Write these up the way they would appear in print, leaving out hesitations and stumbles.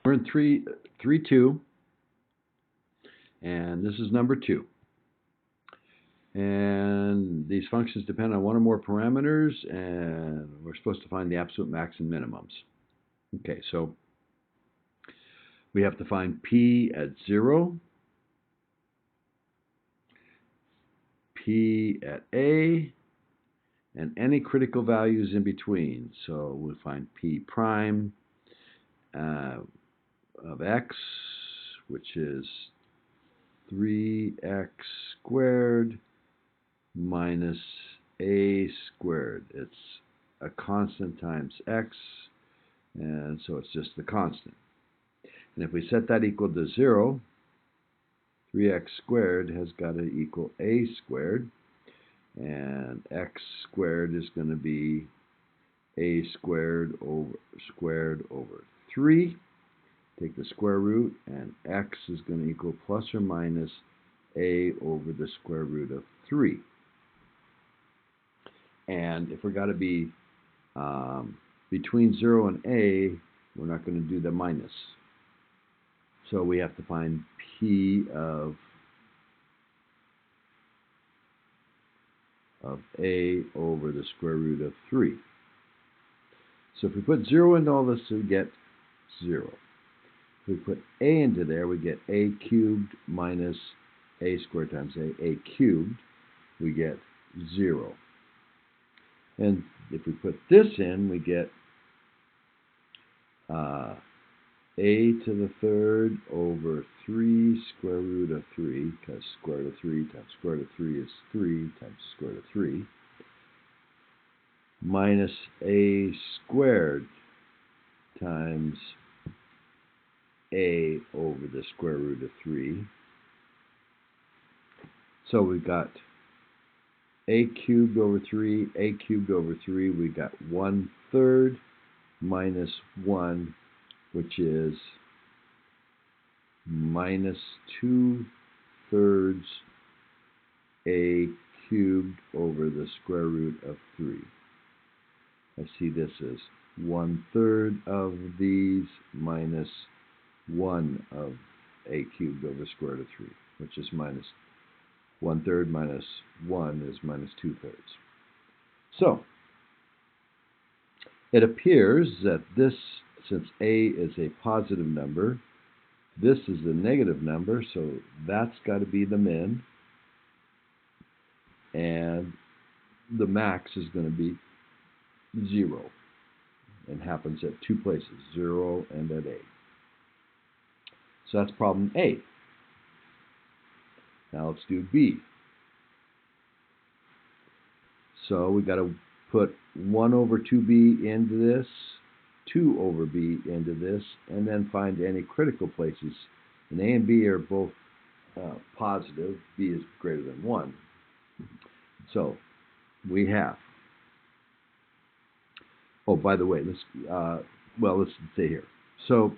We're in 3.2, and this is number 2. And these functions depend on one or more parameters, and we're supposed to find the absolute max and minimums. Okay, so we have to find p at 0, p at a, and any critical values in between. So we'll find p prime of x, which is 3x squared minus a squared. It's a constant times x, and so it's just the constant. And if we set that equal to 0, 3x squared has got to equal a squared, and x squared is going to be a squared over 3. Take the square root, and x is going to equal plus or minus a over the square root of 3. And if we're got to be between 0 and a, we're not going to do the minus. So we have to find p of a over the square root of 3. So if we put 0 into all this, we get 0. If we put a into there, we get a cubed minus a squared times a cubed. We get 0. And if we put this in, we get a to the third over 3 square root of 3, because square root of 3 times square root of 3 is 3 times square root of 3, minus a squared times a over the square root of 3. So we've got a cubed over 3, a cubed over 3. We got 1/3 minus 1, which is minus 2/3 a cubed over the square root of 3. I see this as 1/3 of these minus 1 of a cubed over square root of 3, which is minus 1/3 minus 1 is minus 2/3. So it appears that this, since a is a positive number, this is a negative number, so that's got to be the min, and the max is going to be 0, and happens at 2 places, 0 and at a. So that's problem A. Now let's do B. So we've got to put 1 over 2b into this, 2 over b into this, and then find any critical places. And A and B are both positive. B is greater than 1. So we have, oh, by the way, let's say here. So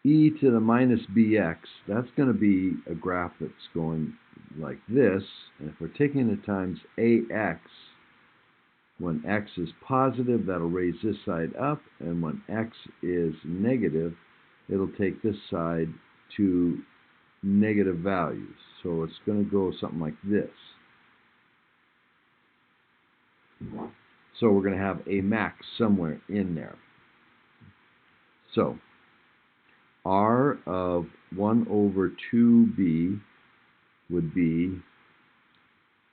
e to the minus bx, that's going to be a graph that's going like this. And if we're taking it times ax, when x is positive, that'll raise this side up, and when x is negative, it'll take this side to negative values. So it's going to go something like this. So we're going to have a max somewhere in there. So r of 1 over 2b would be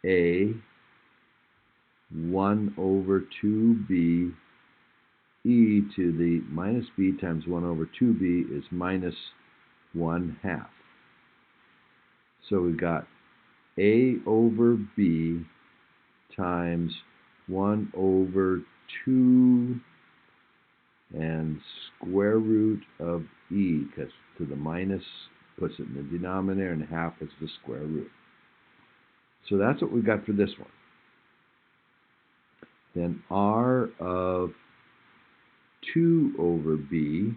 a 1 over 2b e to the minus b times 1 over 2b is minus 1/2. So we've got a over b times 1 over 2 and square root of e, because to the minus puts it in the denominator, and 1/2 is the square root. So that's what we've got for this one. Then r of 2 over b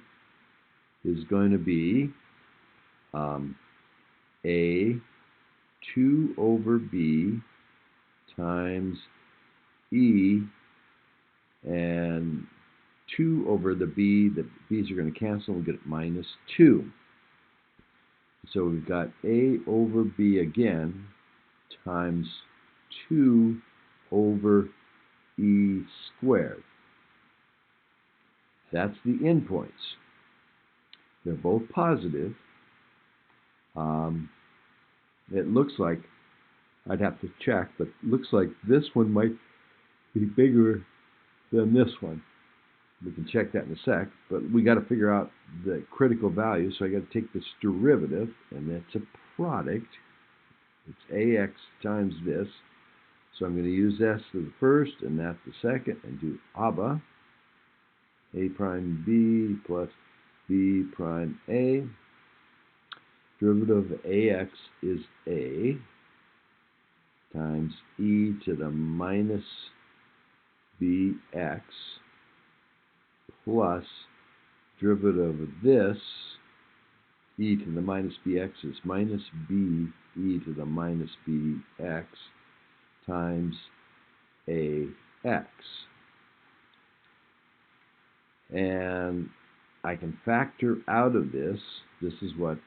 is going to be a 2 over b times e, and 2 over the b. The b's are going to cancel. We'll get minus 2. So we've got a over b again times 2 over e squared. That's the endpoints. They're both positive. It looks like, I'd have to check, but it looks like this one might be bigger than this one. We can check that in a sec, but we got to figure out the critical value, so I got to take this derivative, and that's a product. It's ax times this. So I'm going to use s to the first and that the second, and do ABA, a prime b plus b prime a. Derivative of ax is a times e to the minus bx plus derivative of this, e to the minus bx is minus b e to the minus bx times ax. And I can factor out of this. This is what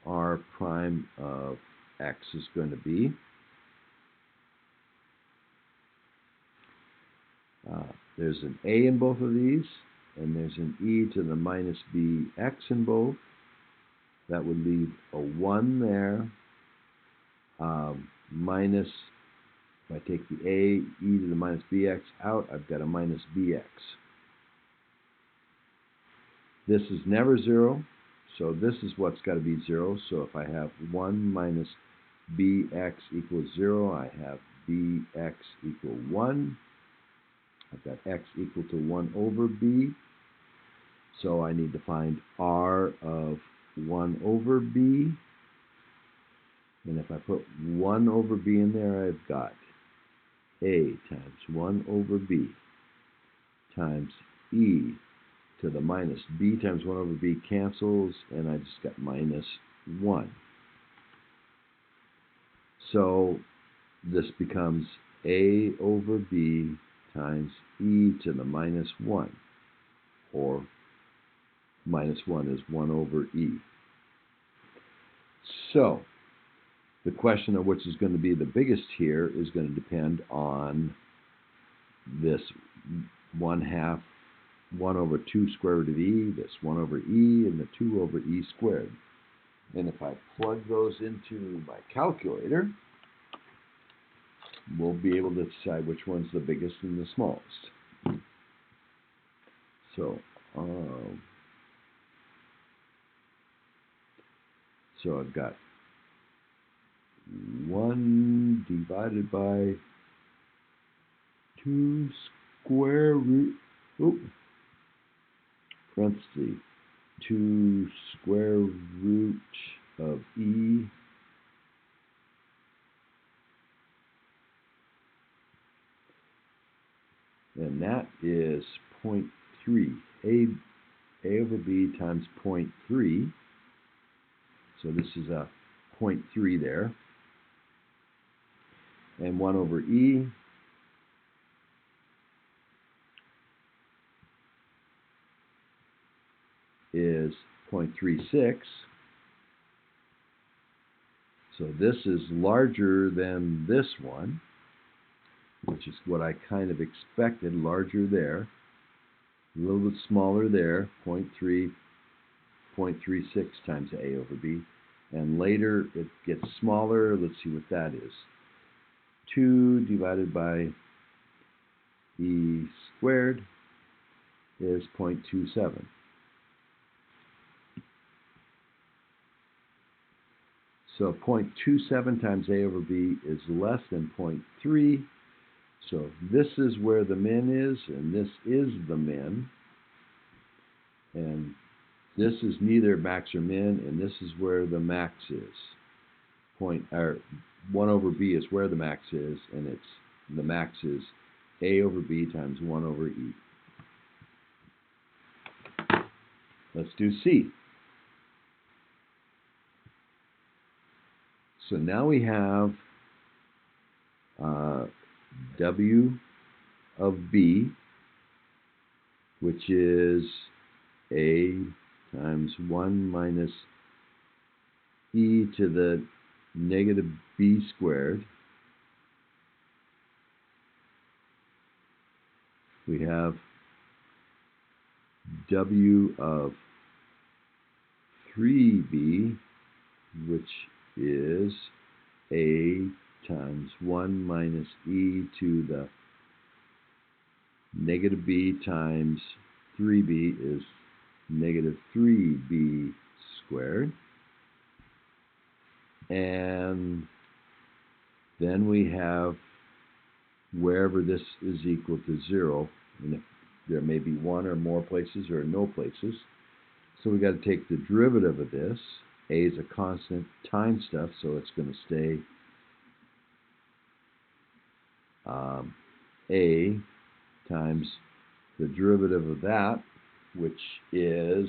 r prime of x is going to be. There's an a in both of these, and there's an e to the minus bx in both. That would leave a 1 there, minus, if I take the a, e to the minus bx out, I've got a minus bx. This is never 0, so this is what's got to be 0. So if I have 1 minus bx equals 0, I have bx equal 1. I've got x equal to 1 over b. So I need to find r of 1 over b. And if I put 1 over b in there, I've got a times 1 over b times e to the minus b times 1 over b cancels, and I just got minus 1. So this becomes a over b times e to the minus 1, or minus 1 is 1 over e. So the question of which is going to be the biggest here is going to depend on this 1/2 1 over 2 square root of e, this 1 over e, and the 2 over e squared. And if I plug those into my calculator, we'll be able to decide which one's the biggest and the smallest. So I've got 1 divided by 2 square root, parentheses, 2 square root of e and that is 0.3. A over b times 0.3. So this is a 0.3 there. And 1 over e is 0.36. So this is larger than this one, which is what I kind of expected, larger there. A little bit smaller there, 0.3, 0.36 times a over b. And later it gets smaller. Let's see what that is. 2 divided by e squared is 0.27. So 0.27 times a over b is less than 0.3. So this is where the min is, and this is the min. And this is neither max or min, and this is where the max is. 1 over b is where the max is, and the max is a over b times 1 over e. Let's do C. So now we have W of b which is a times 1 minus e to the negative b squared. We have w of 3b, which is a times 1 minus e to the negative b times 3b is negative 3b squared. And then we have wherever this is equal to 0, and if there may be one or more places or no places. So we got to take the derivative of this. A is a constant time stuff, so it's going to stay a times the derivative of that, which is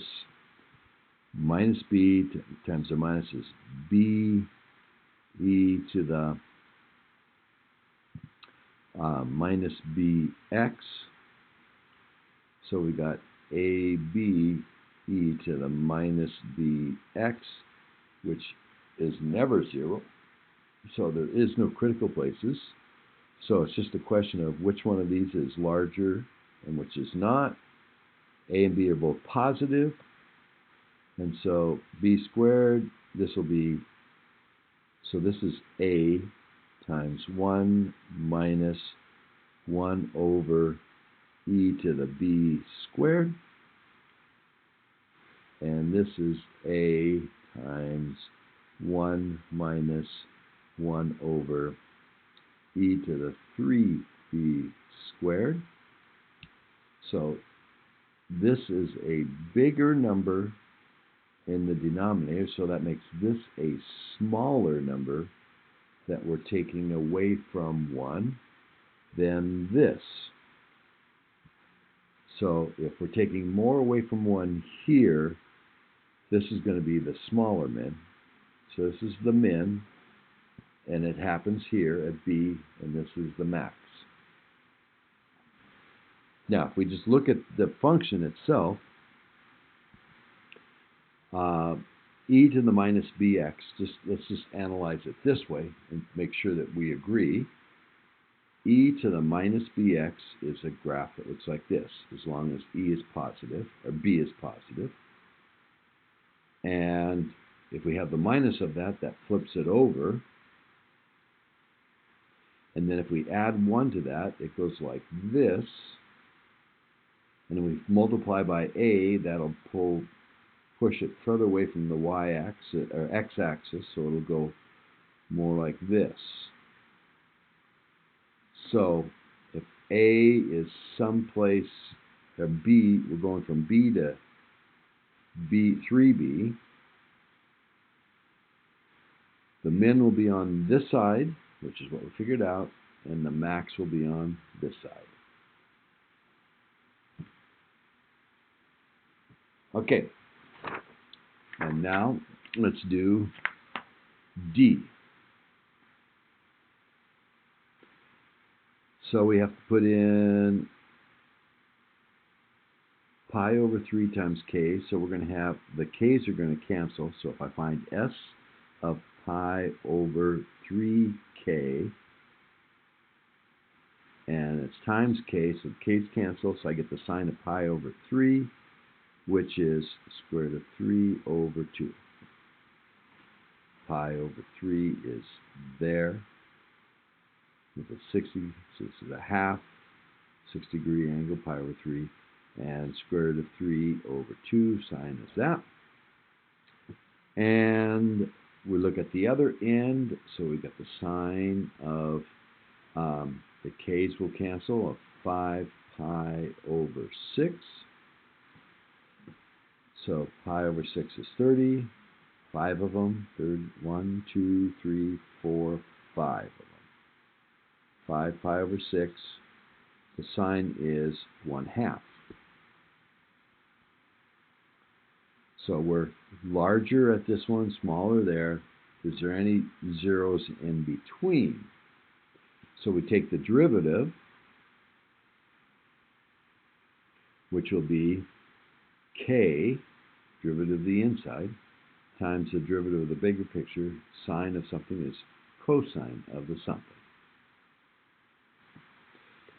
minus b times the minus is b e to the minus bx. So we got ab e to the minus bx, which is never 0. So there is no critical places. So it's just a question of which one of these is larger and which is not. A and b are both positive. And so b squared, this will be, so this is a times 1 minus 1 over e to the b squared. And this is a times 1 minus 1 over e to the 3b squared. So this is a bigger number in the denominator, so that makes this a smaller number that we're taking away from 1 than this. So if we're taking more away from 1 here, this is going to be the smaller min. So this is the min, and it happens here at b, and this is the max. Now, if we just look at the function itself, e to the minus bx, let's just analyze it this way and make sure that we agree. E to the minus bx is a graph that looks like this, as long as e is positive, or b is positive. And if we have the minus of that, that flips it over. And then if we add 1 to that, it goes like this. And then we multiply by a, that'll push it further away from the y-axis or x-axis, so it'll go more like this. So if a is someplace, or b, we're going from b to 3b, the min will be on this side, which is what we figured out, and the max will be on this side. Okay, and now let's do D. So we have to put in pi over 3 times k, so we're going to have, the k's are going to cancel, so if I find s of pi over 3k, and it's times k, so the k's cancel, so I get the sine of pi over 3, which is square root of 3 over 2. Pi over 3 is there with a 60, so this is a half 6-degree angle, pi over 3, and square root of 3 over 2, sine is that. And we look at the other end, so we got the sine of, the k's will cancel, of 5 pi over 6. So pi over 6 is 30, 5 of them, 1, 2, 3, 4, 5 of them. 5 pi over 6, the sine is 1/2. So we're larger at this one, smaller there. Is there any zeros in between? So we take the derivative, which will be k, derivative of the inside, times the derivative of the bigger picture. Sine of something is cosine of the something.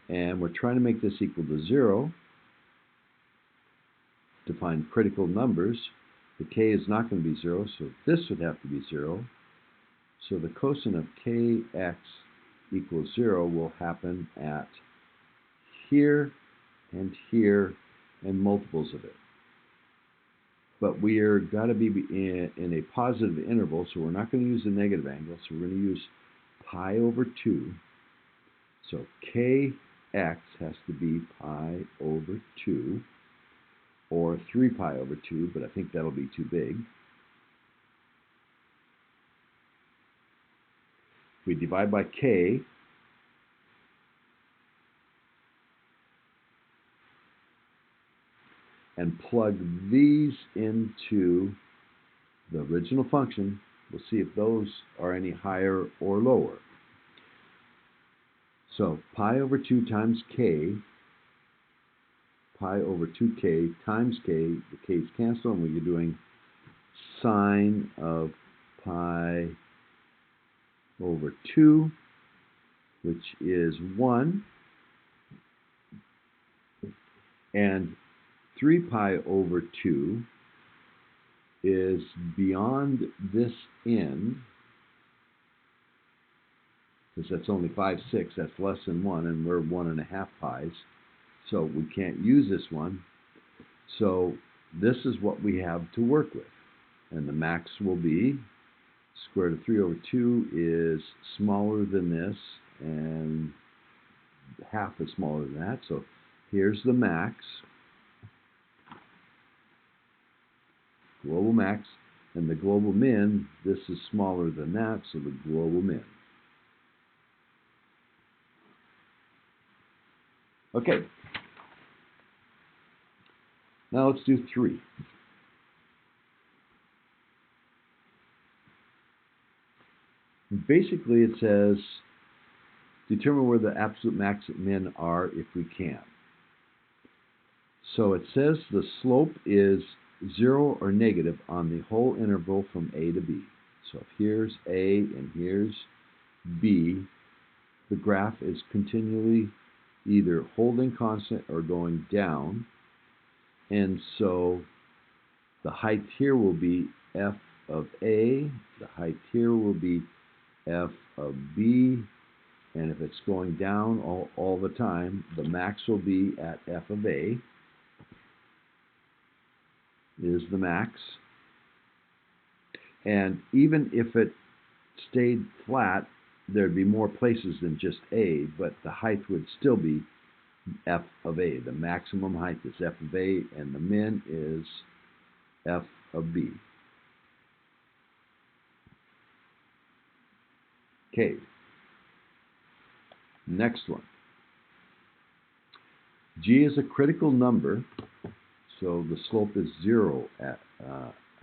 And we're trying to make this equal to 0 to find critical numbers. The k is not going to be 0, so this would have to be 0. So the cosine of kx equals 0 will happen at here and here and multiples of it. But we're got to be in a positive interval, so we're not going to use the negative angle, so we're going to use pi over 2. So kx has to be pi over 2, or 3 pi over 2, but I think that'll be too big. If we divide by k, and plug these into the original function, we'll see if those are any higher or lower. So pi over 2 times k, pi over 2k times k, the k's cancel, and we're doing sine of pi over 2, which is 1, and 3 pi over 2 is beyond this end, because that's only 5/6, that's less than 1, and we're 1.5 pi's, so we can't use this one. So this is what we have to work with, and the max will be square root of 3 over 2 is smaller than this, and half is smaller than that, so here's the max, global max, and the global min, this is smaller than that, so the global min. Okay, now let's do 3. Basically, it says determine where the absolute max and min are if we can. So it says the slope is 0 or negative on the whole interval from a to b. So if here's a and here's b, the graph is continually either holding constant or going down. And so the height here will be f of a, the height here will be f of b, and if it's going down all the time, the max will be at f of a, is the max. And even if it stayed flat, there'd be more places than just a, but the height would still be f of a. The maximum height is f of a, and the min is f of b. Okay, next one. G is a critical number, so the slope is 0 at,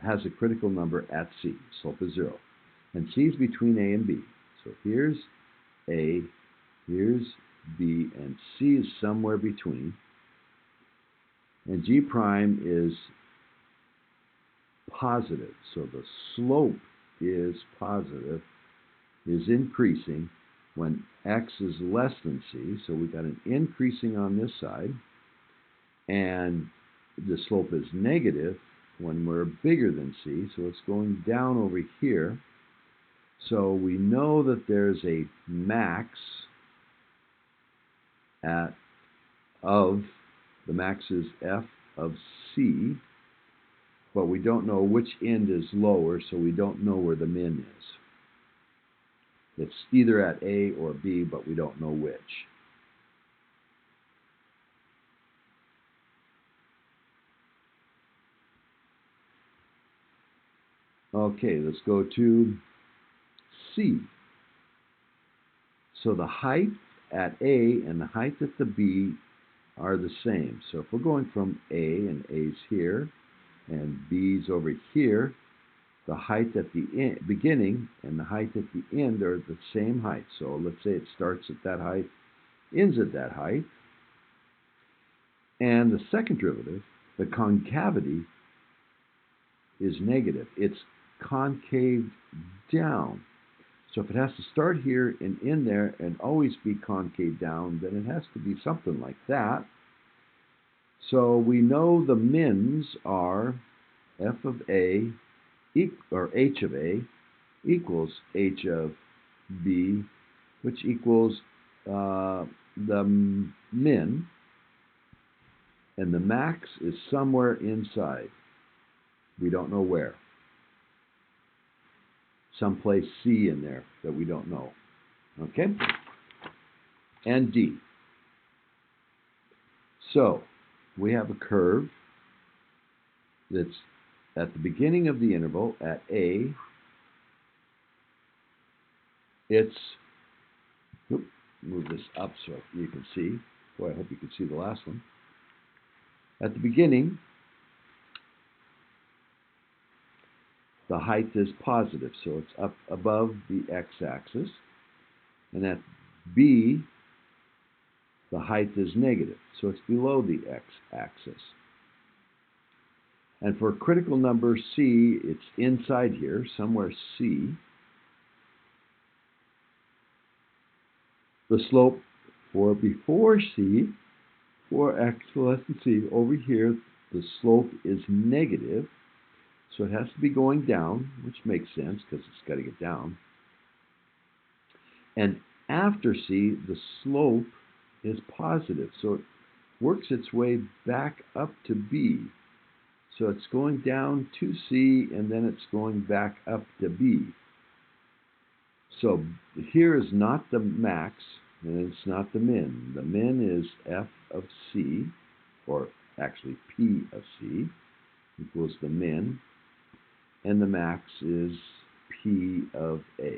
has a critical number at C. Slope is 0. And C is between A and B. So here's A, here's B, and C is somewhere between. And G prime is positive. So the slope is positive, is increasing when X is less than C. So we've got an increasing on this side. And the slope is negative when we're bigger than C. So it's going down over here. So we know that there's a max the max is f of c, but we don't know which end is lower, so we don't know where the min is. It's either at A or B, but we don't know which. Okay, let's go to C. So the height at A and the height at the B are the same. So if we're going from A, and A's here, and B's over here, the height at the beginning and the height at the end are the same height. So let's say it starts at that height, ends at that height. And the second derivative, the concavity, is negative. It's concave down. So if it has to start here and in there and always be concave down, then it has to be something like that. So we know the mins are f of a, or h of a, equals h of b, which equals the min, and the max is somewhere inside. We don't know where. Someplace C in there that we don't know. Okay? And D. So, we have a curve that's at the beginning of the interval at A. It's, move this up so you can see. Boy, I hope you can see the last one. At the beginning, the height is positive, so it's up above the x-axis. And at B, the height is negative, so it's below the x-axis. And for critical number C, it's inside here, somewhere C. The slope for before C, for x less than C, over here, the slope is negative. So it has to be going down, which makes sense because it's got to get down. And after C, the slope is positive. So it works its way back up to B. So it's going down to C, and then it's going back up to B. So here is not the max, and it's not the min. The min is f of C, or actually P of C, equals the min. And the max is P of A.